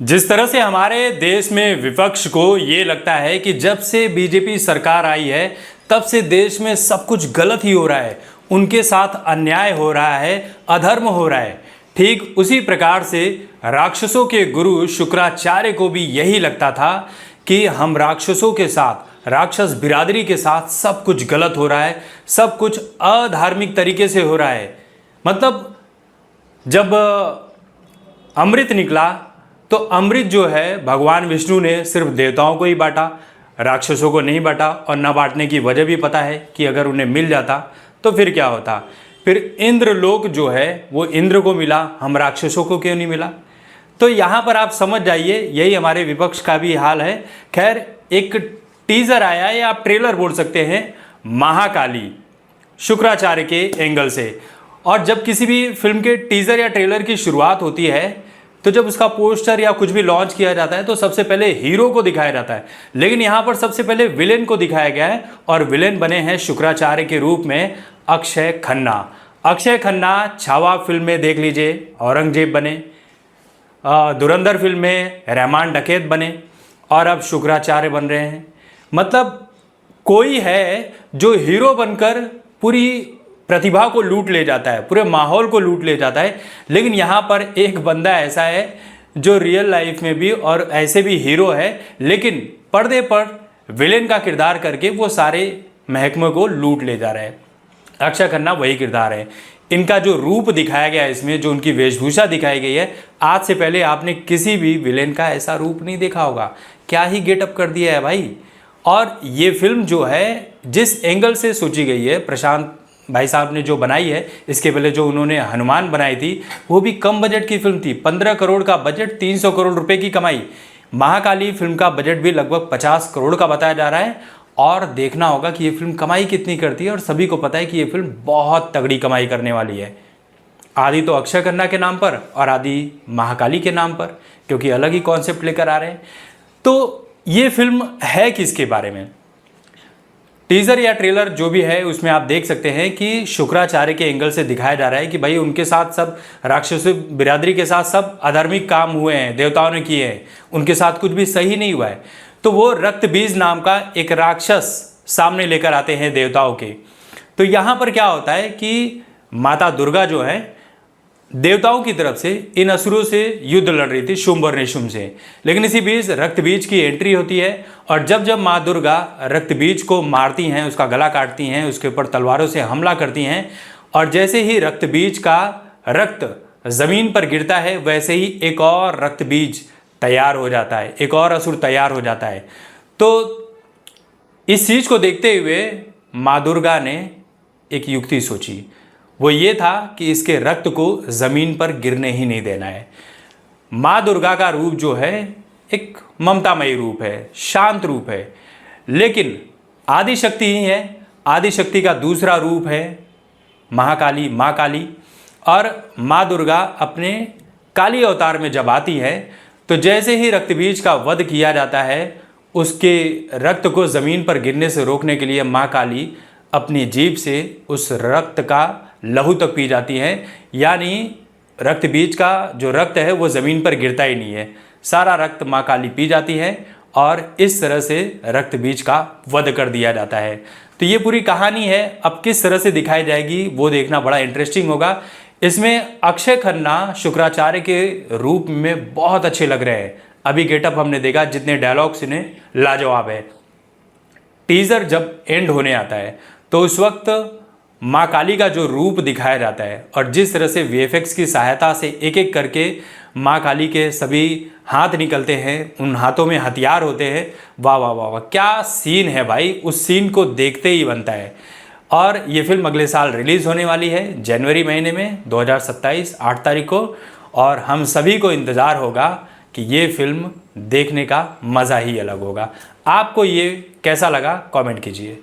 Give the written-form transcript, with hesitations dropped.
जिस तरह से हमारे देश में विपक्ष को ये लगता है कि जब से बीजेपी सरकार आई है तब से देश में सब कुछ गलत ही हो रहा है, उनके साथ अन्याय हो रहा है, अधर्म हो रहा है, ठीक उसी प्रकार से राक्षसों के गुरु शुक्राचार्य को भी यही लगता था कि हम राक्षसों के साथ, राक्षस बिरादरी के साथ सब कुछ गलत हो रहा है, सब कुछ अधार्मिक तरीके से हो रहा है। मतलब जब अमृत निकला तो अमृत जो है भगवान विष्णु ने सिर्फ देवताओं को ही बांटा, राक्षसों को नहीं बांटा। और न बांटने की वजह भी पता है कि अगर उन्हें मिल जाता तो फिर क्या होता। फिर इंद्रलोक जो है वो इंद्र को मिला, हम राक्षसों को क्यों नहीं मिला। तो यहाँ पर आप समझ जाइए, यही हमारे विपक्ष का भी हाल है। खैर, एक टीजर आया या आप ट्रेलर बोल सकते हैं महाकाली शुक्राचार्य के एंगल से। और जब किसी भी फिल्म के टीजर या ट्रेलर की शुरुआत होती है तो जब उसका पोस्टर या कुछ भी लॉन्च किया जाता है तो सबसे पहले हीरो को दिखाया जाता है, लेकिन यहाँ पर सबसे पहले विलेन को दिखाया गया है। और विलेन बने हैं शुक्राचार्य के रूप में अक्षय खन्ना। अक्षय खन्ना छावा फिल्म में देख लीजिए औरंगजेब बने, धुरंधर फिल्म में रहमान डकैत बने, और अब शुक्राचार्य बन रहे हैं। मतलब कोई है जो हीरो बनकर पूरी प्रतिभा को लूट ले जाता है, पूरे माहौल को लूट ले जाता है। लेकिन यहाँ पर एक बंदा ऐसा है जो रियल लाइफ में भी और ऐसे भी हीरो है, लेकिन पर्दे पर विलेन का किरदार करके वो सारे महकमे को लूट ले जा रहा है। अक्षय खन्ना वही किरदार है। इनका जो रूप दिखाया गया है इसमें, जो उनकी वेशभूषा दिखाई गई है, आज से पहले आपने किसी भी विलेन का ऐसा रूप नहीं देखा होगा। क्या ही गेटअप कर दिया है भाई। और ये फिल्म जो है जिस एंगल से सोची गई है, प्रशांत भाई साहब ने जो बनाई है, इसके पहले जो उन्होंने हनुमान बनाई थी वो भी कम बजट की फिल्म थी। 15 करोड़ का बजट, 300 करोड़ रुपए की कमाई। महाकाली फिल्म का बजट भी लगभग 50 करोड़ का बताया जा रहा है। और देखना होगा कि ये फिल्म कमाई कितनी करती है। और सभी को पता है कि ये फिल्म बहुत तगड़ी कमाई करने वाली है। आदि तो अक्षय खन्ना के नाम पर और आदि महाकाली के नाम पर, क्योंकि अलग ही कॉन्सेप्ट लेकर आ रहे हैं। तो ये फिल्म है किसके बारे में, टीजर या ट्रेलर जो भी है उसमें आप देख सकते हैं कि शुक्राचार्य के एंगल से दिखाया जा रहा है कि भाई उनके साथ सब राक्षसी बिरादरी के साथ सब अधार्मिक काम हुए हैं, देवताओं ने किए हैं, उनके साथ कुछ भी सही नहीं हुआ है। तो वो रक्त बीज नाम का एक राक्षस सामने लेकर आते हैं देवताओं के। तो यहाँ पर क्या होता है कि माता दुर्गा जो है देवताओं की तरफ से इन असुरों से युद्ध लड़ रही थी, शुंभ और निशुंभ से। लेकिन इसी बीच रक्त बीज की एंट्री होती है। और जब जब माँ दुर्गा रक्त बीज को मारती हैं, उसका गला काटती हैं, उसके ऊपर तलवारों से हमला करती हैं, और जैसे ही रक्त बीज का रक्त जमीन पर गिरता है वैसे ही एक और रक्त बीज तैयार हो जाता है, एक और असुर तैयार हो जाता है। तो इस चीज को देखते हुए माँ दुर्गा ने एक युक्ति सोची। वो ये था कि इसके रक्त को जमीन पर गिरने ही नहीं देना है। माँ दुर्गा का रूप जो है एक ममतामयी रूप है, शांत रूप है, लेकिन आदि शक्ति ही है। आदि शक्ति का दूसरा रूप है महाकाली, माँ काली। और माँ दुर्गा अपने काली अवतार में जब आती है तो जैसे ही रक्तबीज का वध किया जाता है, उसके रक्त को जमीन पर गिरने से रोकने के लिए माँ काली अपनी जीभ से उस रक्त का लहू तक पी जाती हैं। यानी रक्त बीज का जो रक्त है वो ज़मीन पर गिरता ही नहीं है, सारा रक्त माँ काली पी जाती है और इस तरह से रक्त बीज का वध कर दिया जाता है। तो ये पूरी कहानी है। अब किस तरह से दिखाई जाएगी वो देखना बड़ा इंटरेस्टिंग होगा। इसमें अक्षय खन्ना शुक्राचार्य के रूप में बहुत अच्छे लग रहे हैं। अभी गेटअप हमने देखा, जितने डायलॉग्स इन्हें लाजवाब है। टीज़र जब एंड होने आता है तो उस वक्त माँ काली का जो रूप दिखाया जाता है और जिस तरह से वीएफएक्स की सहायता से एक एक करके माँ काली के सभी हाथ निकलते हैं, उन हाथों में हथियार होते हैं, वाह वाह वाह वाह, क्या सीन है भाई। उस सीन को देखते ही बनता है। और ये फिल्म अगले साल रिलीज़ होने वाली है जनवरी महीने में 2027 8 तारीख को। और हम सभी को इंतज़ार होगा कि ये फिल्म देखने का मज़ा ही अलग होगा। आपको ये कैसा लगा कमेंट कीजिए।